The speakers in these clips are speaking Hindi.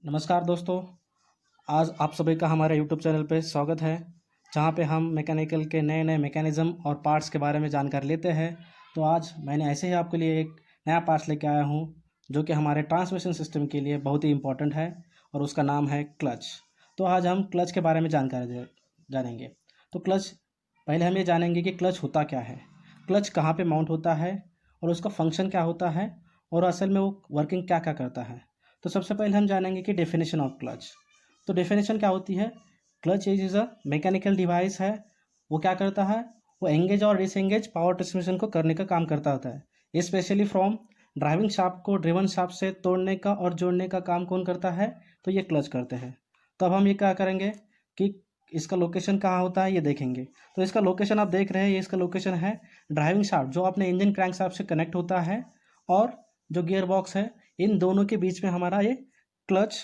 नमस्कार दोस्तों। आज आप सभी का हमारे यूट्यूब चैनल पे स्वागत है, जहाँ पे हम मैकेनिकल के नए नए मैकेनिज़्म और पार्ट्स के बारे में जानकारी लेते हैं। तो आज मैंने ऐसे ही आपके लिए एक नया पार्ट्स लेके आया हूँ, जो कि हमारे ट्रांसमिशन सिस्टम के लिए बहुत ही इम्पोर्टेंट है और उसका नाम है क्लच। तो आज हम क्लच के बारे में जानकारी जानेंगे। तो क्लच, पहले हम ये जानेंगे कि क्लच होता क्या है, क्लच कहाँ पर माउंट होता है और उसका फंक्शन क्या होता है और असल में वो वर्किंग क्या क्या करता है। तो सबसे पहले हम जानेंगे कि डेफिनेशन ऑफ क्लच। तो डेफिनेशन क्या होती है? Clutch is a mechanical device है। वो क्या करता है? वो एंगेज और डिसएंगेज पावर ट्रांसमिशन को करने का काम करता होता है। स्पेशली फ्रॉम ड्राइविंग शाफ्ट को ड्रिवन शाफ्ट से तोड़ने का और जोड़ने का काम कौन करता है? तो ये क्लच करते हैं। तो अब हम ये क्या करेंगे कि इसका लोकेशन कहाँ होता है ये देखेंगे। तो इसका लोकेशन आप देख रहे हैं, ये इसका लोकेशन है ड्राइविंग शाफ्ट जो अपने इंजन क्रैंक शाफ्ट से कनेक्ट होता है, और जो गियर बॉक्स है, इन दोनों के बीच में हमारा ये क्लच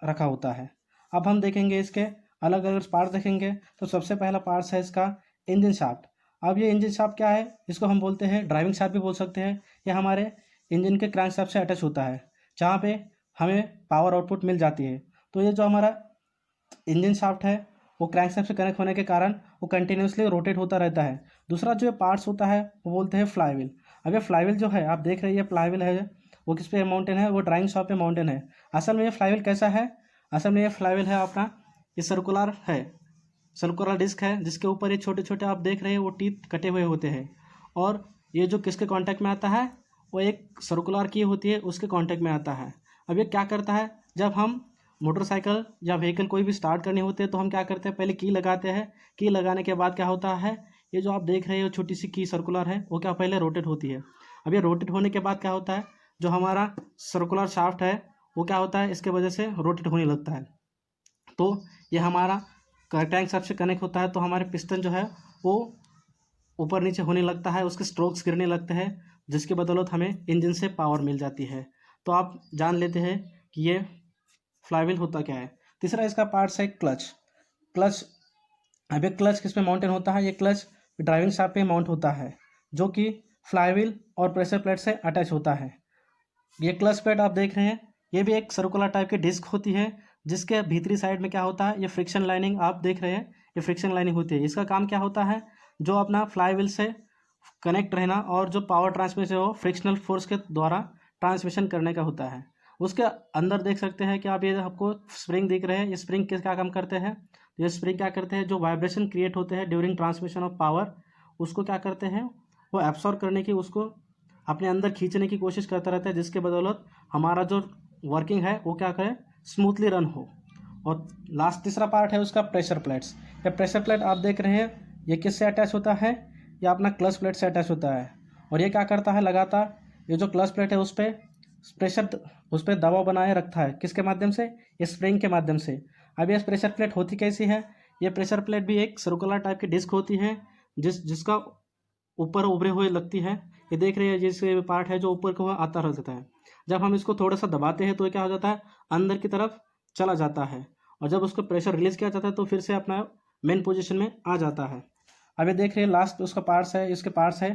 रखा होता है। अब हम देखेंगे इसके अलग अलग पार्ट देखेंगे। तो सबसे पहला पार्ट है इसका इंजन शाफ्ट। अब ये इंजन शाफ्ट क्या है? इसको हम बोलते हैं ड्राइविंग शाफ्ट भी बोल सकते हैं। ये हमारे इंजन के क्रैंक शाफ्ट से अटैच होता है, जहाँ पे हमें पावर आउटपुट मिल जाती है। तो ये जो हमारा इंजन शाफ्ट है वो क्रैंक शाफ्ट से कनेक्ट होने के कारण वो कंटिन्यूसली रोटेट होता रहता है। दूसरा जो पार्ट्स होता है वो बोलते हैं फ्लाईव्हील। अब ये फ्लाईव्हील जो है, आप देख रहे हैं ये फ्लाईव्हील है, वो किस पे माउंटेन है? वो ड्राइविंग शाफ्ट पे माउंटेन है। असल में ये फ्लाईव्हील कैसा है? असल में ये फ्लाईव्हील है अपना, ये सर्कुलर है, सर्कुलर डिस्क है, जिसके ऊपर ये छोटे छोटे आप देख रहे हैं वो टीथ कटे हुए होते हैं। और ये जो किसके कांटेक्ट में आता है? वो एक सर्कुलर की होती है, उसके कांटेक्ट में आता है। अब ये क्या करता है? जब हम मोटरसाइकिल या व्हीकल कोई भी स्टार्ट करनी होती है तो हम क्या करते हैं? पहले की लगाते हैं। की लगाने के बाद क्या होता है? ये जो आप देख रहे हो छोटी सी की सर्कुलर है, वो क्या पहले रोटेट होती है। अब ये रोटेट होने के बाद क्या होता है? जो हमारा सर्कुलर शाफ्ट है वो क्या होता है? इसके वजह से रोटेट होने लगता है। तो ये हमारा क्रैंक शाफ्ट से कनेक्ट होता है, तो हमारे पिस्टन जो है वो ऊपर नीचे होने लगता है, उसके स्ट्रोक्स गिरने लगते हैं, जिसकी बदौलत हमें इंजन से पावर मिल जाती है। तो आप जान लेते हैं कि ये फ्लाईव्हील होता क्या है। तीसरा इसका पार्ट्स है क्लच। क्लच, अब ये क्लच किस पे माउंटेन होता है? ये क्लच ड्राइविंग शाफ्ट पे माउंट होता है, जो कि फ्लाईव्हील और प्रेशर प्लेट से अटैच होता है। ये क्लच प्लेट आप देख रहे हैं, ये भी एक सर्कुलर टाइप की डिस्क होती है, जिसके भीतरी साइड में क्या होता है? ये फ्रिक्शन लाइनिंग आप देख रहे हैं, ये फ्रिक्शन लाइनिंग होती है। इसका काम क्या होता है? जो अपना फ्लाईव्हील से कनेक्ट रहना और जो पावर ट्रांसमिशन हो फ्रिक्शनल फोर्स के द्वारा ट्रांसमिशन करने का होता है। उसके अंदर देख सकते हैं कि आप, ये आपको स्प्रिंग दिख रहे हैं, ये स्प्रिंग किस क्या काम करते हैं? ये स्प्रिंग क्या करते हैं? जो वाइब्रेशन क्रिएट होते हैं ड्यूरिंग ट्रांसमिशन ऑफ पावर, उसको क्या करते हैं? वो एब्सॉर्ब करने की, उसको अपने अंदर खींचने की कोशिश करता रहता है, जिसके बदौलत हमारा जो वर्किंग है वो क्या करे? स्मूथली रन हो। और लास्ट तीसरा पार्ट है उसका प्रेशर प्लेट्स। ये प्रेशर प्लेट आप देख रहे हैं, ये किससे अटैच होता है? ये अपना क्लच प्लेट से अटैच होता है। और ये क्या करता है? लगातार ये जो क्लच प्लेट है उस पर प्रेशर, उस पर दबाव बनाए रखता है। किसके माध्यम से? ये स्प्रिंग के माध्यम से। अब ये प्रेशर प्लेट होती कैसी है? ये प्रेशर प्लेट भी एक सर्कुलर टाइप की डिस्क होती है, जिसका ऊपर उभरे हुए लगती है। ये देख रहे हैं जिसके पार्ट है जो ऊपर को आता रहता है। जब हम इसको थोड़ा सा दबाते हैं तो क्या हो जाता है? अंदर की तरफ चला जाता है, और जब उसको प्रेशर रिलीज किया जाता है तो फिर से अपना मेन पोजीशन में आ जाता है। अब ये देख रहे हैं लास्ट उसका पार्ट्स है, इसके पार्ट्स है,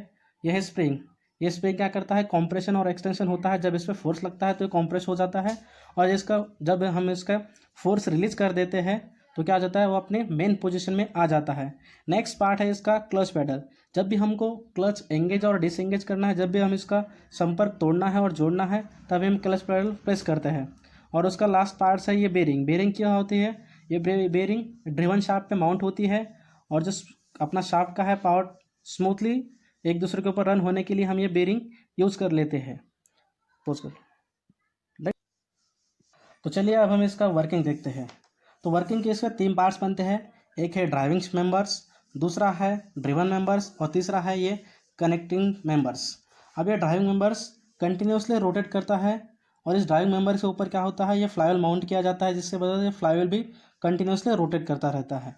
यह है स्प्रिंग। ये स्प्रिंग क्या करता है? कंप्रेशन और एक्सटेंशन होता है। जब इस पर फोर्स लगता है तो ये कंप्रेस हो जाता है, और इसका जब हम इसका फोर्स रिलीज कर देते हैं तो क्या हो जाता है? वो अपने मेन पोजीशन में आ जाता है। नेक्स्ट पार्ट है इसका क्लच पेडल। जब भी हमको क्लच एंगेज और डिसएंगेज करना है, जब भी हम इसका संपर्क तोड़ना है और जोड़ना है, तभी हम क्लच पेडल प्रेस करते हैं। और उसका लास्ट पार्ट है ये बेरिंग। बेरिंग क्या होती है? ये बेरिंग ड्रिवन शाफ्ट पे माउंट होती है, और जो अपना शाफ्ट का है पावर स्मूथली एक दूसरे के ऊपर रन होने के लिए हम ये बेरिंग यूज़ कर लेते हैं। पोज कर। तो चलिए अब हम इसका वर्किंग देखते हैं। तो वर्किंग के इसके 3 पार्ट्स बनते हैं। एक है ड्राइविंग मेंबर्स, दूसरा है ड्रिवन मेंबर्स, और तीसरा है ये कनेक्टिंग मेंबर्स। अब ये ड्राइविंग मेंबर्स कंटिन्यूसली रोटेट करता है, और इस ड्राइविंग मेंबर के ऊपर क्या होता है? ये फ्लाईव्हील माउंट किया जाता है, जिससे वजह से फ्लाईव्हील भी कंटिन्यूसली रोटेट करता रहता है।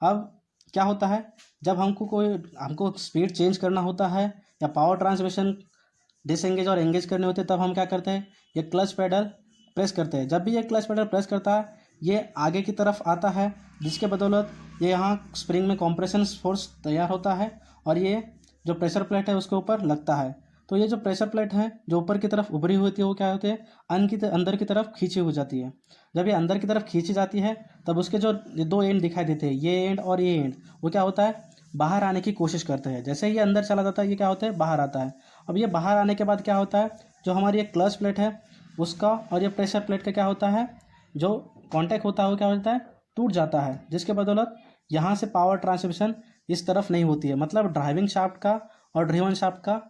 अब क्या होता है? जब हमको स्पीड चेंज करना होता है या पावर ट्रांसमिशन डिसएंगेज और एंगेज करने होते हैं, तब हम क्या करते हैं? ये क्लच पेडल प्रेस करते हैं। जब भी ये क्लच पेडल प्रेस करता है, ये आगे की तरफ आता है, जिसके बदौलत ये यहाँ स्प्रिंग में कंप्रेशन फोर्स तैयार होता है, और ये जो प्रेशर प्लेट है उसके ऊपर लगता है। तो ये जो प्रेशर प्लेट है जो ऊपर की तरफ उभरी हुई होती है वो क्या होती है, अंदर की तरफ खींची हो जाती है। जब ये अंदर की तरफ खींची जाती है तब उसके जो दो एंड दिखाई देते हैं, ये एंड और ये एंड, वो क्या होता है, बाहर आने की कोशिश करते हैं। जैसे ही ये अंदर चला जाता है ये क्या होता है, बाहर आता है। अब ये बाहर आने के बाद क्या होता है, जो हमारी एक क्लच प्लेट है उसका और ये प्रेशर प्लेट का क्या होता है, जो कॉन्टैक्ट होता है वो क्या होता है, टूट जाता है, जिसके बदौलत यहाँ से पावर ट्रांसमिशन इस तरफ नहीं होती है। मतलब ड्राइविंग शाफ्ट का और ड्रिवन शाफ्ट का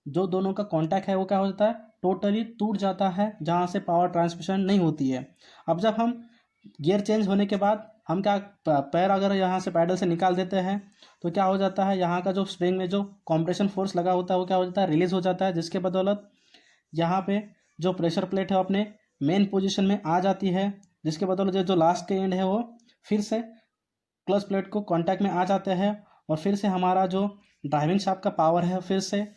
जो दोनों का कॉन्टैक्ट है वो क्या होता है, टोटली टूट जाता है, जहाँ से पावर ट्रांसमिशन नहीं होती है। अब जब हम गियर चेंज होने के बाद हम क्या, पैर अगर यहाँ से पैडल से निकाल देते हैं तो क्या हो जाता है, यहाँ का जो स्प्रिंग में जो कॉम्प्रेशन फोर्स लगा होता है वो क्या हो जाता है, रिलीज हो जाता है, जिसके बदौलत यहाँ पे जो प्रेशर प्लेट है अपने मेन पोजीशन में आ जाती है, जिसके बदौलत जो लास्ट के एंड है वो फिर से क्लच प्लेट को कांटेक्ट में आ जाते हैं और फिर से हमारा जो ड्राइविंग शाफ्ट का पावर है फिर से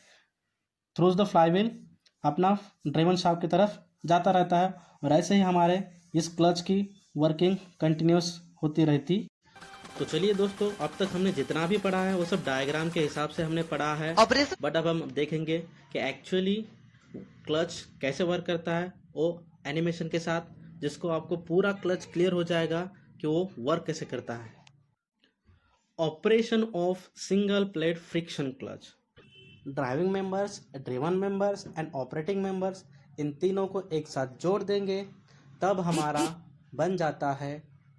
थ्रू द फ्लाईव्हील अपना ड्राइविंग शाफ्ट की तरफ जाता रहता है। और ऐसे ही हमारे इस क्लच की वर्किंग कंटिन्यूस होती रहती। तो चलिए दोस्तों, अब तक हमने जितना भी पढ़ा है वो सब डायग्राम के हिसाब से हमने पढ़ा है, बट अब हम देखेंगे कि एक्चुअली क्लच कैसे वर्क करता है वो एनिमेशन के साथ, जिसको आपको पूरा क्लच क्लियर हो जाएगा कि वो वर्क कैसे करता है। Operation of single plate friction clutch. Driving members, driven members and operating members, इन तीनों को एक साथ जोड़ देंगे तब हमारा बन जाता है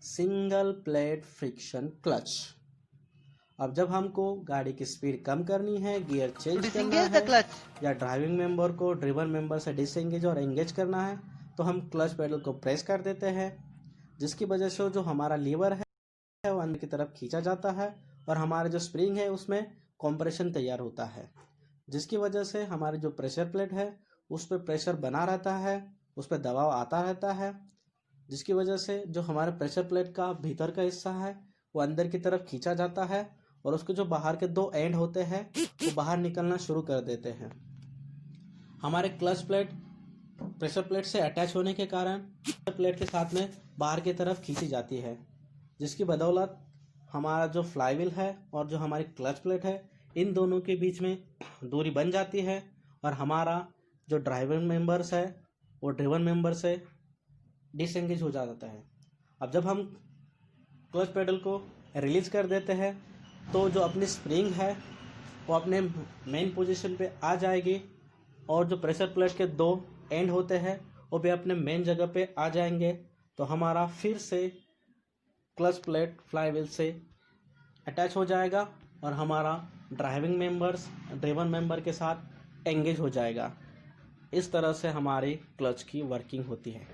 सिंगल प्लेट फ्रिक्शन क्लच। अब जब हमको गाड़ी की स्पीड कम करनी है, गियर चेंज करना है या ड्राइविंग मेंबर को ड्रिवन मेंबर से डिसएंगेज और एंगेज करना है तो हम क्लच पेडल को प्रेस कर देते हैं, जिसकी वजह से जो हमारा लीवर है वो अंदर की तरफ खींचा जाता है और हमारे जो स्प्रिंग है उसमें कंप्रेशन तैयार होता है, जिसकी वजह से हमारी जो प्रेशर प्लेट है उस पर प्रेशर बना रहता है, उस पर दबाव आता रहता है, जिसकी वजह से जो हमारे प्रेशर प्लेट का भीतर का हिस्सा है वो अंदर की तरफ खींचा जाता है और उसके जो बाहर के दो एंड होते हैं वो बाहर निकलना शुरू कर देते हैं। हमारे क्लच प्लेट प्रेशर प्लेट से अटैच होने के कारण प्लेट के साथ में बाहर की तरफ खींची जाती है, जिसकी बदौलत हमारा जो फ्लाईव्हील है और जो हमारी क्लच प्लेट है इन दोनों के बीच में दूरी बन जाती है और हमारा जो ड्राइविंग मेंबर्स है वो ड्रिवन मेंबर से डिसएंगेज हो जाता है। अब जब हम क्लच पेडल को रिलीज कर देते हैं तो जो अपनी स्प्रिंग है वो अपने मेन पोजीशन पे आ जाएगी और जो प्रेशर प्लेट के दो एंड होते हैं वो भी अपने मेन जगह पे आ जाएंगे, तो हमारा फिर से क्लच प्लेट फ्लाईव्हील से अटैच हो जाएगा और हमारा ड्राइविंग मेंबर्स ड्रिवन मेंबर के साथ एंगेज हो जाएगा। इस तरह से हमारी क्लच की वर्किंग होती है।